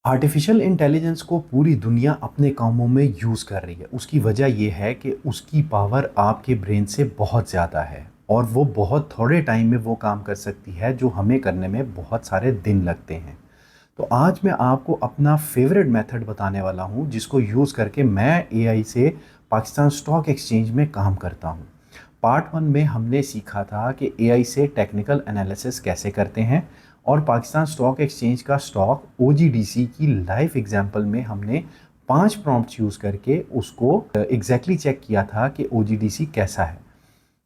Artificial intelligence को पूरी दुनिया अपने कामों में यूज़ कर रही है। उसकी वजह ये है कि उसकी पावर आपके ब्रेन से बहुत ज़्यादा है और वो बहुत थोड़े टाइम में वो काम कर सकती है जो हमें करने में बहुत सारे दिन लगते हैं। तो आज मैं आपको अपना फेवरेट मेथड बताने वाला हूँ जिसको यूज़ करके मैं एआई से पाकिस्तान स्टॉक एक्सचेंज में काम करता हूँ। पार्ट वन में हमने सीखा था कि एआई से टेक्निकल एनालिसिस कैसे करते हैं और पाकिस्तान स्टॉक एक्सचेंज का स्टॉक ओजीडीसी की लाइव एग्जांपल में हमने 5 प्रॉम्प्ट्स यूज़ करके उसको एग्जैक्टली चेक किया था कि ओजीडीसी कैसा है।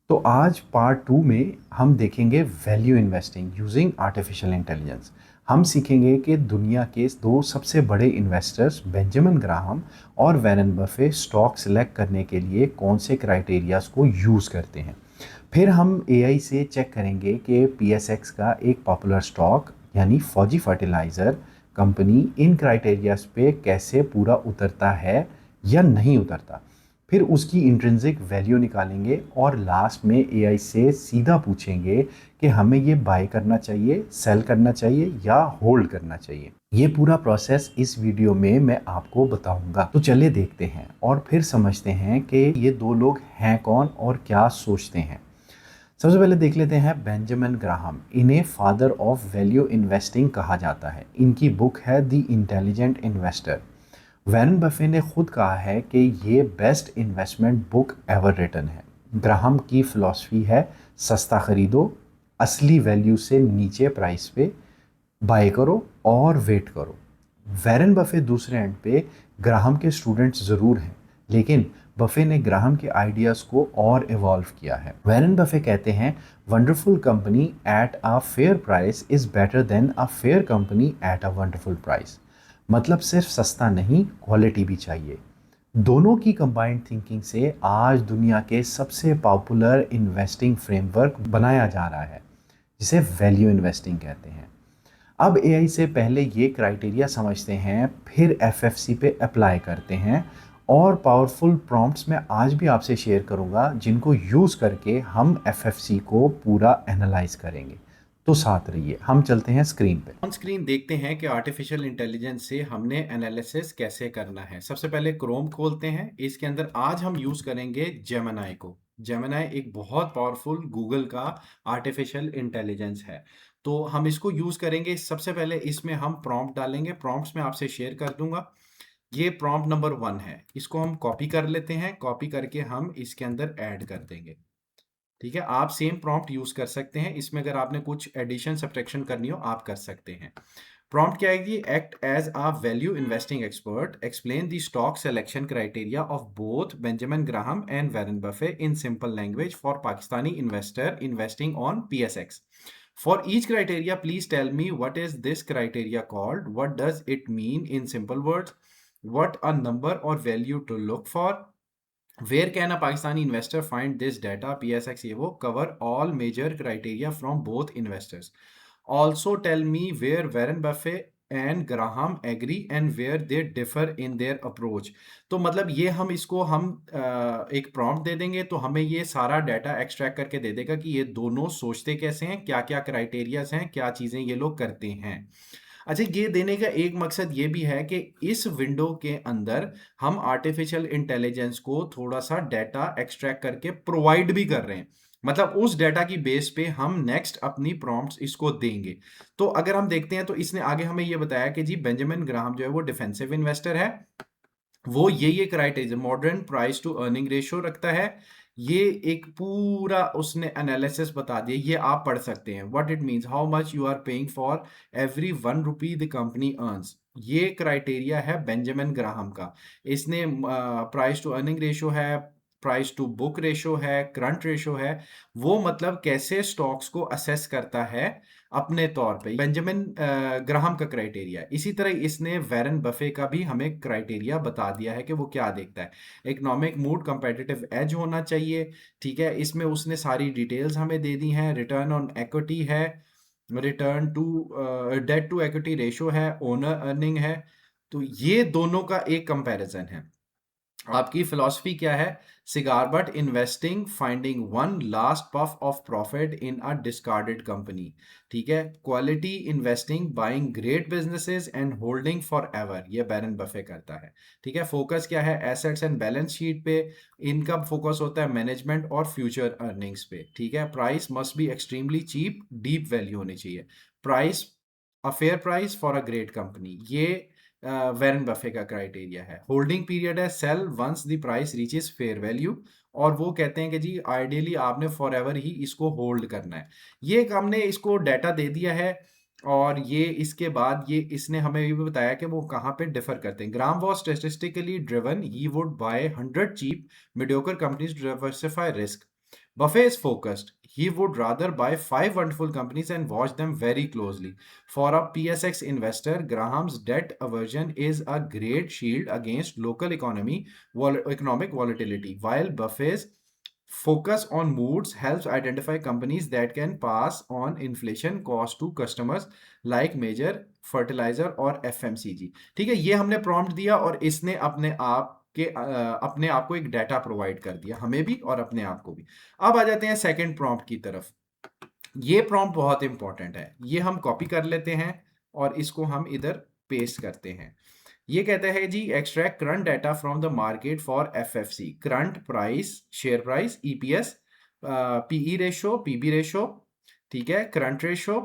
तो आज पार्ट टू में हम देखेंगे value investing using artificial intelligence. हम सीखेंगे कि दुनिया के दो सबसे बड़े इन्वेस्टर्स बेंजामिन ग्राहम और वैरेन बफे स्टॉक सेलेक्ट करने के लिए कौन से क्राइटेरियाज को यूज़ करते हैं। फिर हम एआई से चेक करेंगे कि पीएसएक्स का एक पॉपुलर स्टॉक यानी फौजी फर्टिलाइज़र कंपनी इन क्राइटेरियाज पे कैसे पूरा उतरता है या नहीं उतरता। फिर उसकी इंट्रिंसिक वैल्यू निकालेंगे और लास्ट में एआई से सीधा पूछेंगे कि हमें ये बाय करना चाहिए, सेल करना चाहिए या होल्ड करना चाहिए। ये पूरा प्रोसेस इस वीडियो में मैं आपको बताऊंगा। तो चलिए देखते हैं और फिर समझते हैं कि ये दो लोग हैं कौन और क्या सोचते हैं। सबसे पहले देख लेते हैं बेंजामिन ग्राहम। इन्हें फादर ऑफ वैल्यू इन्वेस्टिंग कहा जाता है। इनकी बुक है the intelligent investor. Warren Buffett ने खुद कहा है कि ये best investment book ever written है। ग्राहम की फ़िलॉसफी है सस्ता खरीदो, असली वैल्यू से नीचे प्राइस पे बाय करो और वेट करो। वैरेन बफे दूसरे एंड पे ग्राहम के स्टूडेंट्स ज़रूर हैं, लेकिन बफे ने ग्राहम के आइडियाज़ को और इवॉल्व किया है। वैरेन बफे कहते हैं wonderful company at a fair price is better than a fair company at a wonderful price. मतलब सिर्फ सस्ता नहीं, क्वालिटी भी चाहिए। दोनों की कंबाइंड थिंकिंग से आज दुनिया के सबसे पॉपुलर इन्वेस्टिंग फ्रेमवर्क बनाया जा रहा है जिसे वैल्यू इन्वेस्टिंग कहते हैं। अब एआई से पहले ये क्राइटेरिया समझते हैं, फिर एफएफसी पे अप्लाई करते हैं और पावरफुल प्रॉम्प्ट्स मैं आज भी आपसे शेयर करूंगा जिनको यूज़ करके हम एफएफसी को पूरा एनालाइज करेंगे। तो साथ रहिए, हम चलते हैं स्क्रीन पे। ऑन स्क्रीन देखते हैं कि आर्टिफिशियल इंटेलिजेंस से हमने एनालिसिस कैसे करना है। सबसे पहले क्रोम खोलते हैं। इसके अंदर आज हम यूज़ करेंगे जेमिनाई को। जेमिनाई एक बहुत पावरफुल गूगल का आर्टिफिशियल इंटेलिजेंस है। तो हम इसको यूज़ करेंगे। सबसे पहले इसमें हम प्रॉम्प्ट डालेंगे। प्रॉम्प्ट्स मैं आपसे शेयर कर दूंगा। ये प्रॉम्प्ट नंबर 1 है। इसको हम कॉपी कर लेते हैं। कॉपी करके हम इसके अंदर ऐड कर देंगे। ठीक है, आप सेम प्रॉम्प्ट यूज़ कर सकते हैं। इसमें अगर आपने कुछ एडिशन सब्ट्रैक्शन करनी हो आप कर सकते हैं। प्रॉम्प्ट क्या है? Act as a value investing expert, explain the stock selection criteria of both Benjamin Graham and Warren Buffett in simple language for Pakistani investor investing on PSX. For each criteria, please tell me what is this criteria called? What does it mean in simple words? What a number or value to look for? Where can a Pakistani investor find this data? PSX ये वो cover all major criteria from both investors. Also tell me where Warren Buffett and Graham agree and where they differ in their approach. तो मतलब ये हम इसको हम एक prompt दे देंगे तो हमें ये सारा डाटा एक्सट्रैक्ट करके दे देगा कि ये दोनों सोचते कैसे हैं, क्या क्या क्राइटेरियाज हैं, क्या चीज़ें ये लोग करते हैं। अच्छा, ये देने का एक मकसद ये भी है कि इस विंडो के अंदर हम आर्टिफिशियल इंटेलिजेंस को थोड़ा सा डाटा एक्सट्रैक्ट करके प्रोवाइड भी कर रहे हैं। मतलब उस डाटा की बेस पे हम नेक्स्ट अपनी प्रॉम्प्ट्स इसको देंगे। तो अगर हम देखते हैं तो इसने आगे हमें ये बताया कि जी बेंजामिन ग्राहम जो है वो डिफेंसिव इन्वेस्टर है। वो ये criteria modern price to earning ratio रखता है। ये एक पूरा उसने एनालिसिस बता दिया। ये आप पढ़ सकते हैं। What it means, how much you are paying for every 1 rupee the company earns. ये क्राइटेरिया है बेंजामिन ग्राहम का। इसने प्राइस टू अर्निंग रेशियो है, प्राइस टू बुक रेशियो है, करंट रेशियो है। वो मतलब कैसे स्टॉक्स को असेस करता है अपने तौर पे। बेंजामिन ग्राहम का क्राइटेरिया। इसी तरह इसने वैरेन बफे का भी हमें क्राइटेरिया बता दिया है कि वो क्या देखता है। इकोनॉमिक मूड, कंपेटिटिव एज होना चाहिए। ठीक है, इसमें उसने सारी डिटेल्स हमें दे दी हैं। रिटर्न ऑन इक्विटी है, return to debt to equity ratio है, ओनर अर्निंग है। तो ये दोनों का एक कंपैरिजन है। आपकी फिलॉसफी क्या है? Cigar but investing, finding one last puff of profit in a discarded company. ठीक है, quality investing, buying great businesses and holding for ever, ये बैरन बफे करता है। ठीक है, फोकस क्या है? एसेट्स एंड बैलेंस शीट पे। इनकम फोकस होता है मैनेजमेंट और फ्यूचर अर्निंग्स पे। ठीक है, price must be extremely cheap, deep value होनी चाहिए। Price, a fair price for a great company, ये वैरेन बफे का क्राइटेरिया है। होल्डिंग पीरियड है sell once the price reaches fair value, और वो कहते हैं कि जी आइडियली आपने फॉर एवर ही इसको होल्ड करना है। ये एक हमने इसको डाटा दे दिया है, और ये इसके बाद ये इसने हमें ये भी बताया कि वो कहाँ पे डिफर करते हैं। Graham was statistically driven, he would buy 100 cheap mediocre companies to diversify risk. Buffet is focused. He would rather buy five wonderful companies and watch them very closely. For a PSX investor, Graham's debt aversion is a great shield against local economic volatility, while Buffet's focus on moods helps identify companies that can pass on inflation cost to customers like major fertilizer और FMCG। ठीक है, ये हमने prompt दिया और इसने अपने आप को एक डाटा प्रोवाइड कर दिया, हमें भी और अपने आप को भी। अब आ जाते हैं सेकंड प्रॉम्प्ट की तरफ। ये प्रॉम्प्ट बहुत इंपॉर्टेंट है, ये हम कॉपी कर लेते हैं और इसको हम इधर पेस्ट करते हैं। ये कहता है जी, extract current data from the market for FFC, current price, share price, EPS, PE ratio, PB ratio, ठीक है, current ratio,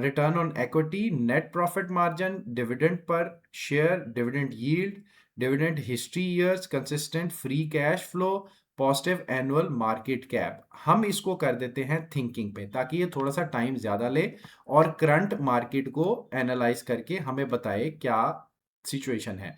return on equity, net profit margin, dividend per share, dividend yield, dividend history years, consistent free cash flow, positive annual market cap. हम इसको कर देते हैं thinking पे, ताकि ये थोड़ा सा टाइम ज्यादा ले और करंट मार्केट को एनालाइज करके हमें बताए क्या सिचुएशन है।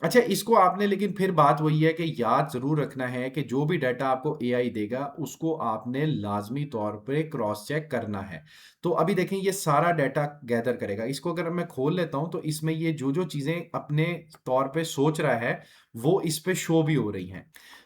अच्छा, इसको आपने, लेकिन फिर बात वही है कि याद जरूर रखना है कि जो भी डाटा आपको एआई देगा उसको आपने लाजमी तौर पे क्रॉस चेक करना है। तो अभी देखें, ये सारा डाटा गैदर करेगा। इसको अगर मैं खोल लेता हूं तो इसमें ये जो जो चीजें अपने तौर पे सोच रहा है वो इस पे शो भी हो रही हैं।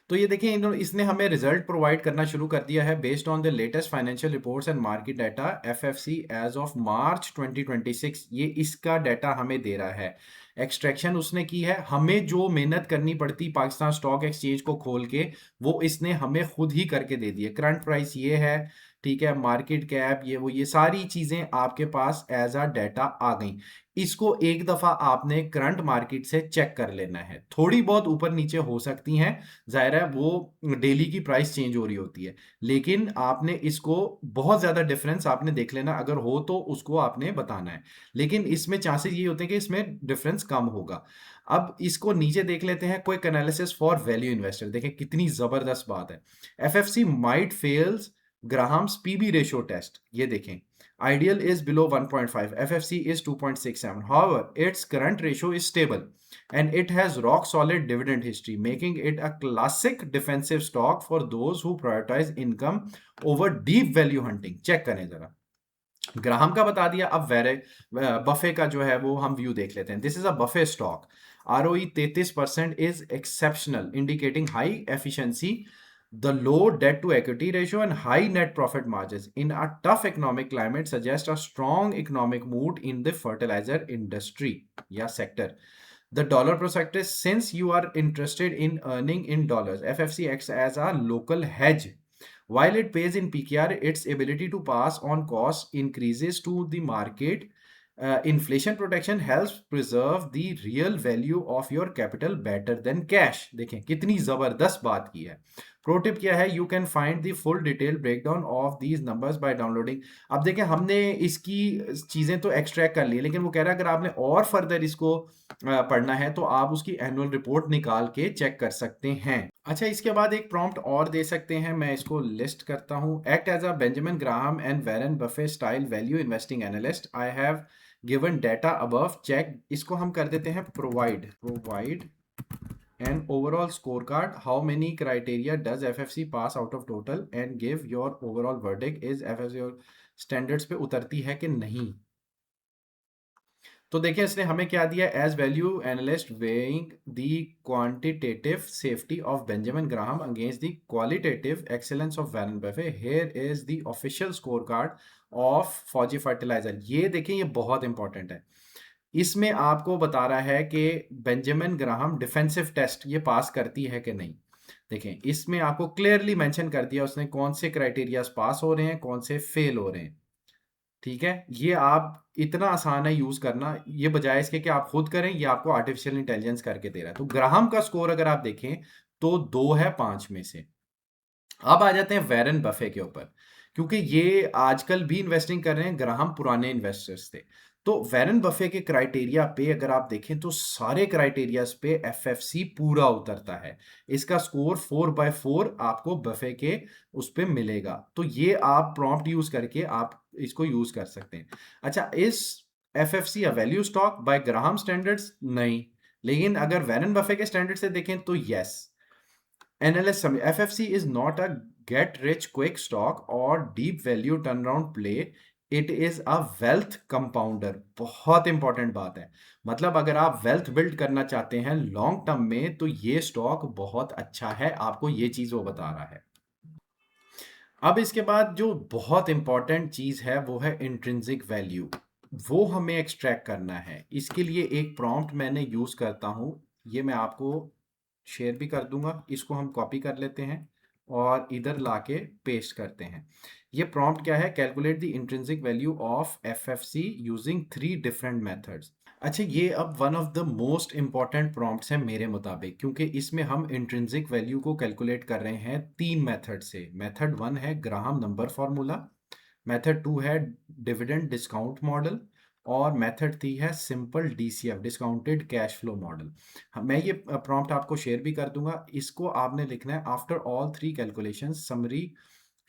तो ये देखिए, इसने हमें रिजल्ट प्रोवाइड करना शुरू कर दिया है based on the latest financial reports and market data, FFC as of March 2026। ये इसका डाटा हमें दे रहा है। एक्सट्रैक्शन उसने की है, हमें जो मेहनत करनी पड़ती पाकिस्तान स्टॉक एक्सचेंज को खोल के, वो इसने हमें खुद ही करके दे दी है। करंट प्राइस ये है, ठीक है, मार्केट कैप ये सारी चीजें आपके पास एज अ डाटा आ गई। इसको एक दफा आपने करंट मार्केट से चेक कर लेना है। थोड़ी बहुत ऊपर नीचे हो सकती हैं, जाहिर है वो डेली की प्राइस चेंज हो रही होती है, लेकिन आपने इसको बहुत ज्यादा डिफरेंस आपने देख लेना, अगर हो तो उसको आपने बताना है। लेकिन इसमें चांसेस ये होते हैं कि इसमें डिफरेंस कम होगा। अब इसको नीचे देख लेते हैं, quick analysis for value investor. देखें कितनी जबरदस्त बात है। FFC might fails Graham's PB ratio test, ये देखें, ideal is below 1.5, FFC is 2.67, however its current ratio is stable and it has rock solid dividend history, making it a classic defensive stock for those who prioritize income over deep value hunting। Check करें जरा, Graham का बता दिया। अब वेरे buffet का जो है वो हम व्यू देख लेते हैं। This is a Buffett stock, ROE 33% is exceptional, indicating high efficiency, the low debt to equity ratio and high net profit margins in a tough economic climate suggest a strong economic mood in the fertilizer industry या sector। The dollar prospectus, since you are interested in earning in dollars, FFC acts as a local hedge. While it pays in PKR, its ability to pass on cost increases to the market. Inflation protection helps preserve the real value of your capital better than cash। देखें कितनी जबरदस्त बात की है। Pro tip क्या है? You can find the full detail breakdown of these numbers by downloading. अब देखें, हमने इसकी चीजें तो एक्सट्रैक्ट कर ली, लेकिन वो कह रहा है अगर आपने और फर्दर इसको पढ़ना है तो आप उसकी एनुअल रिपोर्ट निकाल के चेक कर सकते हैं। अच्छा, इसके बाद एक प्रॉम्प्ट और दे सकते हैं, मैं इसको लिस्ट करता हूं। Act as a Benjamin Graham and Warren Buffett style value investing analyst, I have given data above, check. इसको हम कर देते हैं provide an overall scorecard, how many criteria does FFC pass out of total, and give your overall verdict, is FFC और standards पे उतरती है कि नहीं। तो देखिए, इसने हमें क्या दिया, as value analyst weighing the quantitative safety of Benjamin Graham against the qualitative excellence of Warren Buffett, here is the official score card of Fauji fertilizer. ये देखें, ये बहुत इंपॉर्टेंट है। इसमें आपको बता रहा है कि बेंजामिन ग्राहम डिफेंसिव टेस्ट ये पास करती है कि नहीं। देखें, इसमें आपको क्लियरली मेंशन कर दिया उसने कौन से क्राइटेरियाज पास हो रहे हैं, कौन से फेल हो रहे हैं। ठीक है, ये आप इतना आसान है यूज करना, ये बजाय इसके कि आप खुद करें, ये आपको आर्टिफिशियल इंटेलिजेंस करके दे रहा है। तो ग्राहम का स्कोर अगर आप देखें तो 2 है 5 में से। अब आ जाते हैं वैरन बफे के ऊपर, क्योंकि ये आजकल भी इन्वेस्टिंग कर रहे हैं, ग्राहम पुराने इन्वेस्टर्स थे। तो वैरन बफे के क्राइटेरिया पे अगर आप देखें तो सारे क्राइटेरियाज पे एफएफसी पूरा उतरता है। इसका स्कोर 4/4 आपको बफे के उस पे मिलेगा। तो ये आप प्रॉम्प्ट यूज करके आप इसको यूज कर सकते हैं। अच्छा, इस FFC a value stock by Graham standards? नहीं, लेकिन अगर वैरन बफे के स्टैंडर्ड से देखें तो yes. NLS summary. FFC is not a get rich quick stock or deep value turnaround play. It is a wealth compounder. बहुत important बात है। मतलब अगर आप वेल्थ बिल्ड करना चाहते हैं लॉन्ग टर्म में तो ये स्टॉक बहुत अच्छा है, आपको ये चीज वो बता रहा है। अब इसके बाद जो बहुत इंपॉर्टेंट चीज है वो है इंट्रिंसिक वैल्यू। वो हमें एक्सट्रैक्ट करना है। इसके लिए एक प्रॉम्प्ट मैंने यूज करता हूं, ये मैं आपको शेयर भी कर दूंगा। इसको हम कॉपी कर लेते हैं और इधर लाके पेस्ट करते हैं। ये प्रॉम्प्ट क्या है? Calculate the intrinsic value of FFC using 3 different methods. अच्छा, ये अब one of the most important prompts है मेरे मुताबिक, क्योंकि इसमें हम इंट्रिंसिक वैल्यू को कैलकुलेट कर रहे हैं 3 मेथड से। मेथड 1 है ग्राहम नंबर फॉर्मूला, मेथड 2 है डिविडेंड डिस्काउंट मॉडल, और मेथड 3 है simple DCF discounted cash flow model. मैं ये प्रॉम्प्ट आपको शेयर भी कर दूंगा। इसको आपने लिखना है after all 3 calculation summary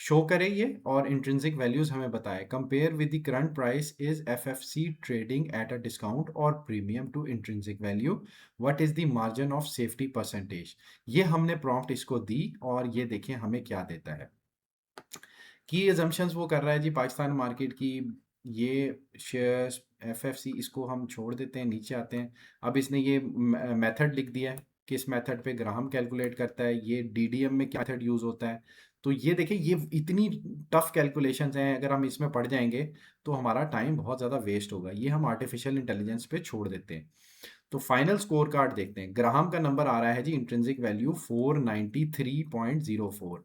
show करे ये, और इंट्रिंसिक वैल्यूज हमें बताए। Compare with the current price, is FFC trading at a discount or premium to intrinsic value, what is the margin of safety percentage. ये हमने प्रॉम्प्ट इसको दी और ये देखें हमें क्या देता है। की एजम्पशंस वो कर रहा है जी पाकिस्तान मार्केट की, ये शेयर्स एफएफसी, इसको हम छोड़ देते हैं, नीचे आते हैं। अब इसने ये मेथड लिख दिया है, किस मेथड पे ग्राहम कैलकुलेट करता है, ये डीडीएम में क्या मेथड यूज होता है। तो ये देखिए, ये इतनी टफ कैलकुलेशंस हैं, अगर हम इसमें पढ़ जाएंगे तो हमारा टाइम बहुत ज़्यादा वेस्ट होगा। ये हम आर्टिफिशियल इंटेलिजेंस पे छोड़ देते हैं। तो फाइनल स्कोर कार्ड देखते हैं। ग्राहम का नंबर आ रहा है जी इंट्रिंसिक वैल्यू 493.04।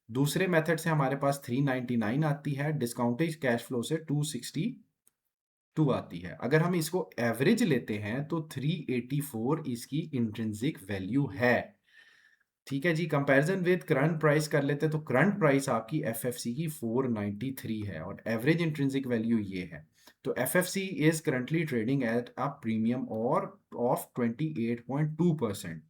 दूसरे मेथड से हमारे पास 399 आती है, डिस्काउंटेड कैश फ्लो से 262 आती है। अगर हम इसको एवरेज लेते हैं तो 384 इसकी इंट्रिंसिक वैल्यू है। ठीक है जी, कंपैरिजन विद करंट प्राइस कर लेते हैं तो करंट प्राइस आपकी एफएफसी की 493 है और एवरेज इंट्रिंसिक वैल्यू ये है। तो FFC is currently trading at a premium और ऑफ 28.2%।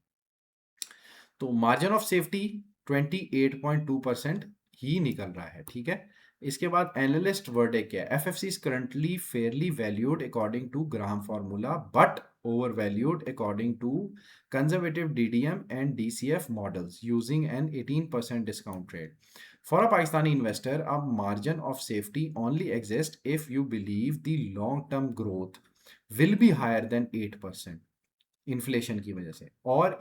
तो मार्जिन ऑफ सेफ्टी 28.2% ही निकल रहा है। ठीक है, इसके बाद एनालिस्ट वर्डिक्ट क्या है? FFC is currently fairly valued according to Graham formula but over valued according to conservative DDM and DCF models using an 18% discount rate. For a Pakistani investor, a margin of safety only exist if you believe the long term growth will be higher than 8% inflation की वजह से, और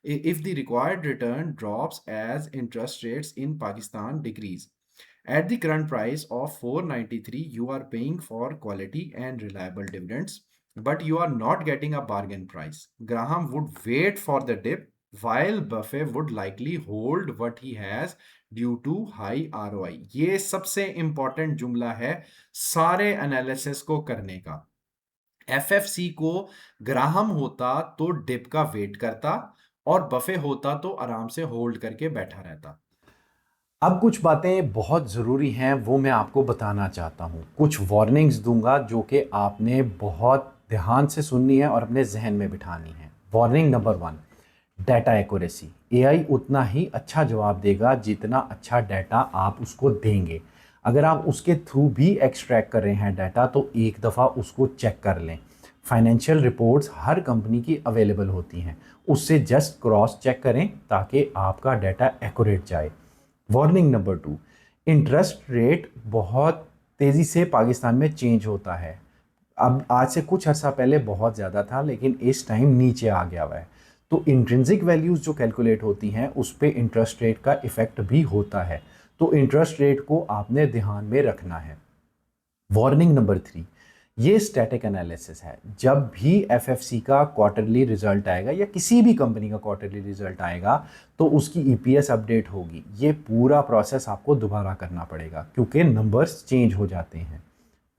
if the required return drops as interest rates in Pakistan decrease. At the current price of 493, you are paying for quality and reliable dividends, but you are not getting a bargain price. Graham would wait for the dip, while Buffett would likely hold what he has due to high ROI. ये सबसे important जुमला है सारे analysis को करने का। FFC को Graham होता तो डिप का वेट करता, और बफे होता तो आराम से होल्ड करके बैठा रहता। अब कुछ बातें बहुत ज़रूरी हैं, वो मैं आपको बताना चाहता हूँ। कुछ वार्निंग्स दूंगा जो कि आपने बहुत ध्यान से सुननी है और अपने जहन में बिठानी है। Warning number 1, data accuracy. AI उतना ही अच्छा जवाब देगा जितना अच्छा डाटा आप उसको देंगे। अगर आप उसके थ्रू भी एक्सट्रैक्ट कर रहे हैं डाटा तो एक दफ़ा उसको चेक कर लें। फाइनेंशियल रिपोर्ट्स हर कंपनी की अवेलेबल होती हैं, उससे जस्ट क्रॉस चेक करें ताकि आपका डाटा एक्यूरेट जाए। वार्निंग नंबर 2, इंटरेस्ट रेट बहुत तेज़ी से पाकिस्तान में चेंज होता है। अब आज से कुछ अर्सा पहले बहुत ज़्यादा था, लेकिन इस टाइम नीचे आ गया हुआ है। तो इंट्रिंसिक वैल्यूज़ जो कैलकुलेट होती हैं उस पे इंटरेस्ट रेट का इफ़ेक्ट भी होता है, तो इंटरेस्ट रेट को आपने ध्यान में रखना है। वार्निंग नंबर 3, ये स्टैटिक एनालिसिस है। जब भी एफएफसी का क्वार्टरली रिजल्ट आएगा या किसी भी कंपनी का क्वार्टरली रिजल्ट आएगा तो उसकी ईपीएस अपडेट होगी। ये पूरा प्रोसेस आपको दोबारा करना पड़ेगा क्योंकि नंबर्स चेंज हो जाते हैं।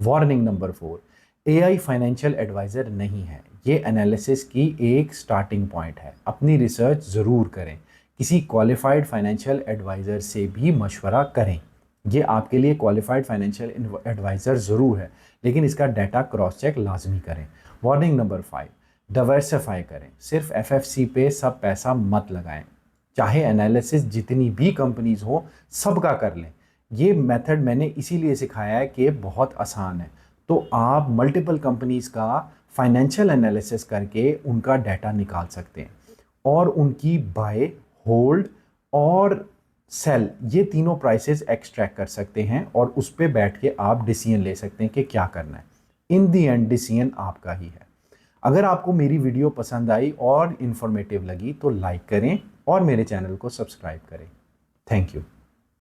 Warning number 4, AI financial advisor नहीं है। ये एनालिसिस की एक स्टार्टिंग पॉइंट है। अपनी रिसर्च ज़रूर करें, किसी क्वालिफाइड फाइनेंशियल एडवाइज़र से भी मशवरा करें। ये आपके लिए क्वालिफाइड फाइनेंशियल एडवाइज़र ज़रूर है, लेकिन इसका डाटा क्रॉस चेक लाजमी करें। वार्निंग नंबर 5, डाइवर्सिफाई करें। सिर्फ एफएफसी पे सब पैसा मत लगाएं। चाहे एनालिसिस जितनी भी कंपनीज हो सबका कर लें। ये मेथड मैंने इसीलिए सिखाया है कि बहुत आसान है। तो आप मल्टीपल कंपनीज का फाइनेंशियल एनालिसिस करके उनका डाटा निकाल सकते हैं और उनकी बाय, होल्ड और सेल, ये तीनों प्राइसेस एक्सट्रैक्ट कर सकते हैं और उस पर बैठ के आप डिसीजन ले सकते हैं कि क्या करना है। इन दी एंड डिसीजन आपका ही है। अगर आपको मेरी वीडियो पसंद आई और इन्फॉर्मेटिव लगी तो लाइक करें और मेरे चैनल को सब्सक्राइब करें। Thank you.